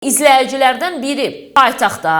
izləyicilərdən biri paytaxtda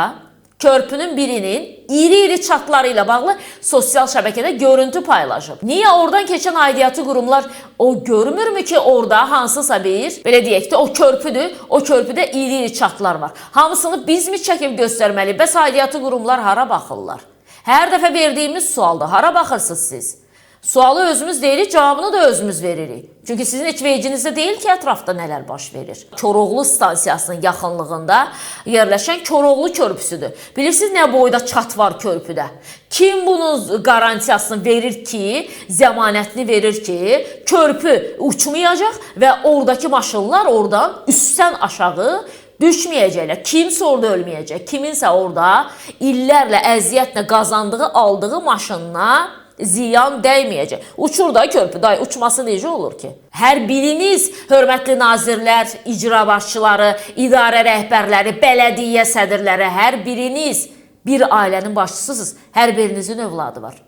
körpünün birinin iri çatları ilə bağlı sosial şəbəkədə görüntü paylaşıb. Niyə oradan keçən aidiyyatı qurumlar o görmürmü ki, orada hansısa bir, belə deyək də, o körpüdür, o körpüdə iri çatlar var. Hamısını biz mi çəkib göstərməli? Bəs aidiyyatı qurumlar hara baxırlar? Hər dəfə verdiyimiz sualda hara baxırsınız siz? Sualı özümüz deyirik, cavabını da özümüz veririk. Çünki sizin heç vecinizdə deyil ki, ətrafda nələr baş verir. Koroğlu stansiyasının yaxınlığında yerləşən Koroğlu körpüsüdür. Bilirsiniz nə boyda çat var körpüdə? Kim bunun qarantiyasını verir ki, zəmanətini verir ki, körpü uçmayacaq və oradakı maşınlar oradan üstdən aşağı düşməyəcəklər. Kimsə orada ölməyəcək. Kiminsə orada illərlə əziyyətlə qazandığı, aldığı maşınına ziyan dəyməyəcək. Uçur da körpü, day, uçması necə olur ki? Hər biriniz, hörmətli nazirlər, icra başçıları, idarə rəhbərləri, bələdiyyə sədrləri, hər biriniz bir ailənin başçısısınız. Hər birinizin övladı var.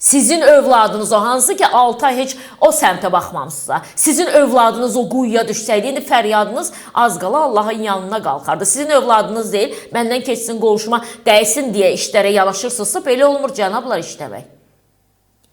Sizin övladınız o, hansı ki 6 ay heç o səmtə baxmamısınızsa, sizin övladınız o quyuya düşsəydi, indi fəryadınız az qala Allahın yanına qalxardı. Sizin övladınız deyil, məndən keçsin, qonşuma dəysin deyə işlərə yanaşırsınızsa, belə olmur cənablar işləmək.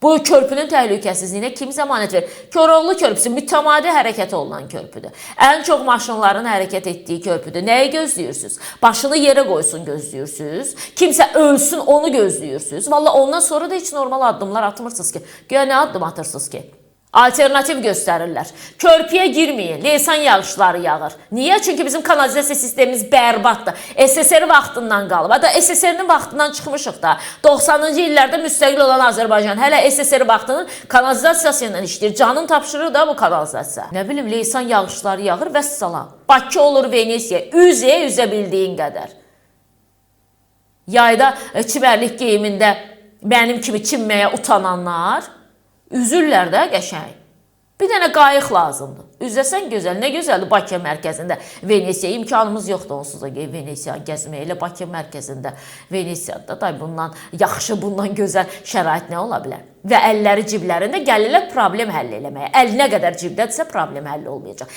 Bu körpünün təhlükəsizliyinə kim zəmanət verir? Koroğlu körpüsü mütəmadi hərəkət olunan körpüdür. Ən çox maşınların hərəkət etdiyi körpüdür. Nəyi gözləyirsiniz? Başını yerə qoysun gözləyirsiniz. Kimsə ölsün onu gözləyirsiniz. Valla ondan sonra da heç normal addımlar atmırsınız ki. Göyə nə addım atırsınız ki? Alternativ göstərirlər. Körpüyə girməyin, leysan yağışları yağır. Niyə? Çünki bizim kanalizasiya sistemimiz bərbaddır. SSR vaxtından qalıb. Hatta SSR-nin vaxtından çıxmışıq da. 90-cı illərdə müstəqil olan Azərbaycan hələ SSR vaxtının kanalizasiyası ilə işləyir. Canın tapşırır da bu kanalizasiya. Nə bilim, leysan yağışları yağır və salam. Bakı olur Venesiya. Üzə bildiyin qədər. Yayda çimərlik geyimində mənim kimi çimməyə utananlar üzürlər də qəşəng. Bir dənə qayıq lazımdır. Üzləsən gözəl, nə gözəldir Bakı mərkəzində Venesiya. İmkanımız yoxdur onsuz da Venesiya gəzməyə. Elə Bakı mərkəzində Venesiyada da bundan yaxşı, bundan gözəl şərait nə ola bilər? Və əlləri ciblərində gəlirlər problem həll eləməyə. Əl nə qədər cibdədirsə problem həll olmayacaq.